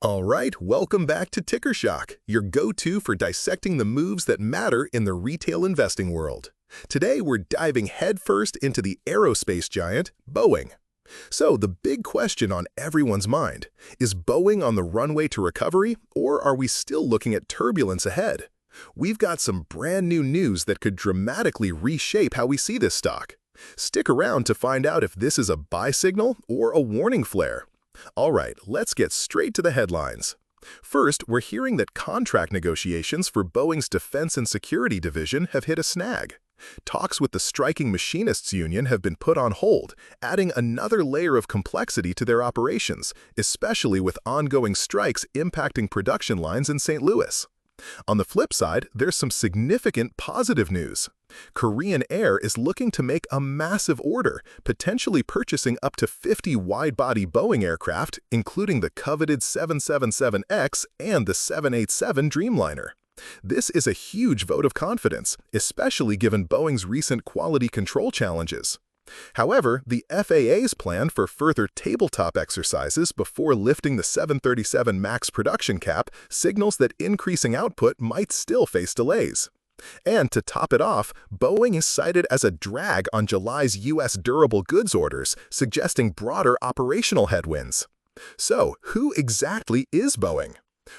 All right, welcome back to Ticker Shock, your go-to for dissecting the moves that matter in the retail investing world. Today, we're diving headfirst into the aerospace giant, Boeing. So, the big question on everyone's mind, is Boeing on the runway to recovery, or are we still looking at turbulence ahead? We've got some brand new news that could dramatically reshape how we see this stock. Stick around to find out if this is a buy signal or a warning flare. All right, let's get straight to the headlines. First, we're hearing that contract negotiations for Boeing's Defense and Security Division have hit a snag. Talks with the striking machinists union have been put on hold, adding another layer of complexity to their operations, especially with ongoing strikes impacting production lines in St. Louis. On the flip side, there's some significant positive news. Korean Air is looking to make a massive order, potentially purchasing up to 50 wide-body Boeing aircraft, including the coveted 777X and the 787 Dreamliner. This is a huge vote of confidence, especially given Boeing's recent quality control challenges. However, the FAA's plan for further tabletop exercises before lifting the 737 MAX production cap signals that increasing output might still face delays. And to top it off, Boeing is cited as a drag on July's U.S. durable goods orders, suggesting broader operational headwinds. So, who exactly is Boeing?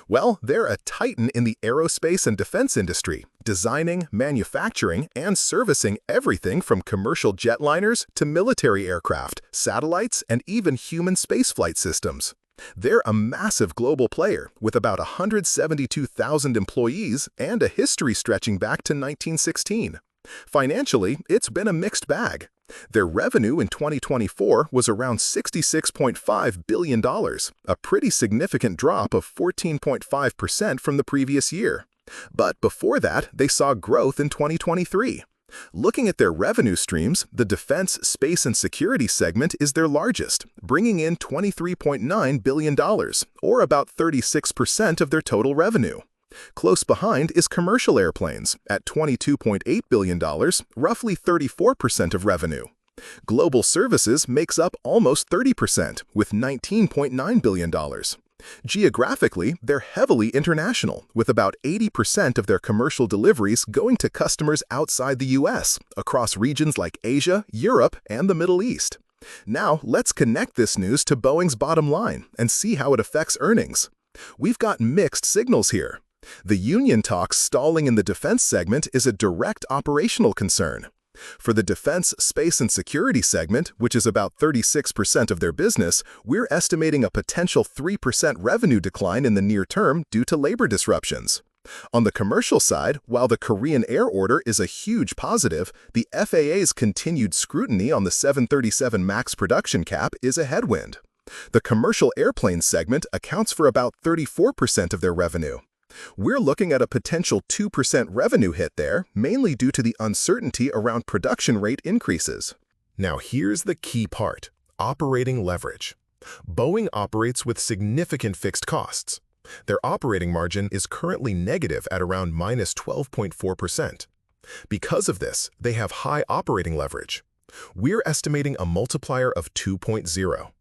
Well, they're a titan in the aerospace and defense industry, designing, manufacturing, and servicing everything from commercial jetliners to military aircraft, satellites, and even human spaceflight systems. They're a massive global player with about 172,000 employees and a history stretching back to 1916. Financially, it's been a mixed bag. Their revenue in 2024 was around $66.5 billion, a pretty significant drop of 14.5% from the previous year. But before that, they saw growth in 2023. Looking at their revenue streams, the Defense, Space, and Security segment is their largest, bringing in $23.9 billion, or about 36% of their total revenue. Close behind is commercial airplanes at $22.8 billion, roughly 34% of revenue. Global services makes up almost 30%, with $19.9 billion. Geographically, they're heavily international, with about 80% of their commercial deliveries going to customers outside the U.S., across regions like Asia, Europe, and the Middle East. Now, let's connect this news to Boeing's bottom line and see how it affects earnings. We've got mixed signals here. The union talks stalling in the defense segment is a direct operational concern. For the Defense, Space, and Security segment, which is about 36% of their business, we're estimating a potential 3% revenue decline in the near term due to labor disruptions. On the commercial side, while the Korean Air order is a huge positive, the FAA's continued scrutiny on the 737 MAX production cap is a headwind. The commercial airplane segment accounts for about 34% of their revenue. We're looking at a potential 2% revenue hit there, mainly due to the uncertainty around production rate increases. Now here's the key part: operating leverage. Boeing operates with significant fixed costs. Their operating margin is currently negative at around minus 12.4%. Because of this, they have high operating leverage. We're estimating a multiplier of 2.0.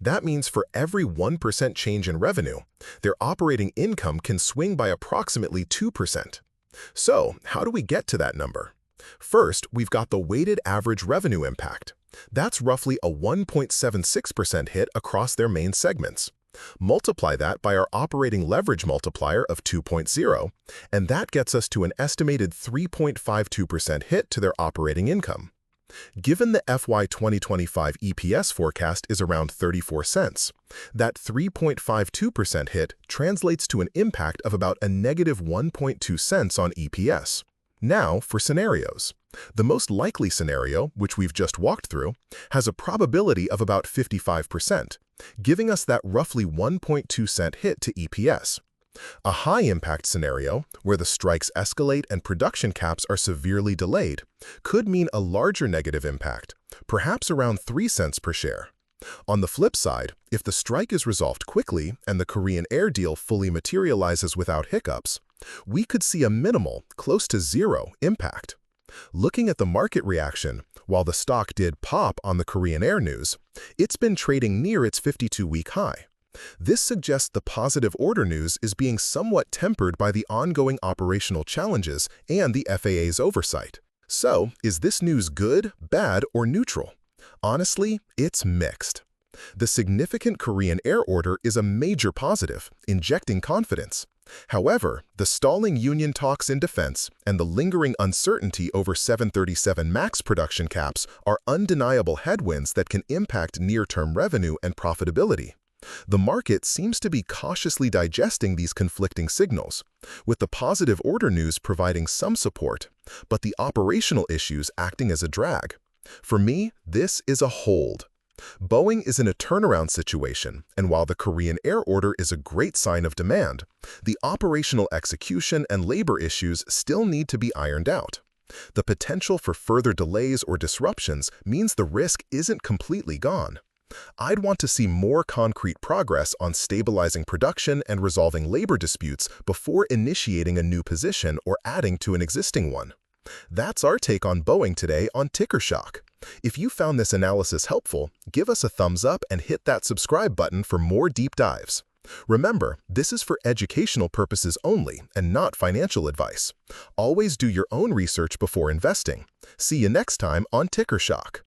That means for every 1% change in revenue, their operating income can swing by approximately 2%. So, how do we get to that number? First, we've got the weighted average revenue impact. That's roughly a 1.76% hit across their main segments. Multiply that by our operating leverage multiplier of 2.0, and that gets us to an estimated 3.52% hit to their operating income. Given the FY 2025 EPS forecast is around 34 cents, that 3.52% hit translates to an impact of about a negative 1.2 cents on EPS. Now for scenarios. The most likely scenario, which we've just walked through, has a probability of about 55%, giving us that roughly 1.2 cent hit to EPS. A high-impact scenario, where the strikes escalate and production caps are severely delayed, could mean a larger negative impact, perhaps around 3 cents per share. On the flip side, if the strike is resolved quickly and the Korean Air deal fully materializes without hiccups, we could see a minimal, close to zero, impact. Looking at the market reaction, while the stock did pop on the Korean Air news, it's been trading near its 52-week high. This suggests the positive order news is being somewhat tempered by the ongoing operational challenges and the FAA's oversight. So, is this news good, bad, or neutral? Honestly, it's mixed. The significant Korean Air order is a major positive, injecting confidence. However, the stalling union talks in defense and the lingering uncertainty over 737 MAX production caps are undeniable headwinds that can impact near-term revenue and profitability. The market seems to be cautiously digesting these conflicting signals, with the positive order news providing some support, but the operational issues acting as a drag. For me, this is a hold. Boeing is in a turnaround situation, and while the Korean Air order is a great sign of demand, the operational execution and labor issues still need to be ironed out. The potential for further delays or disruptions means the risk isn't completely gone. I'd want to see more concrete progress on stabilizing production and resolving labor disputes before initiating a new position or adding to an existing one. That's our take on Boeing today on Ticker Shock. If you found this analysis helpful, give us a thumbs up and hit that subscribe button for more deep dives. Remember, this is for educational purposes only and not financial advice. Always do your own research before investing. See you next time on Ticker Shock.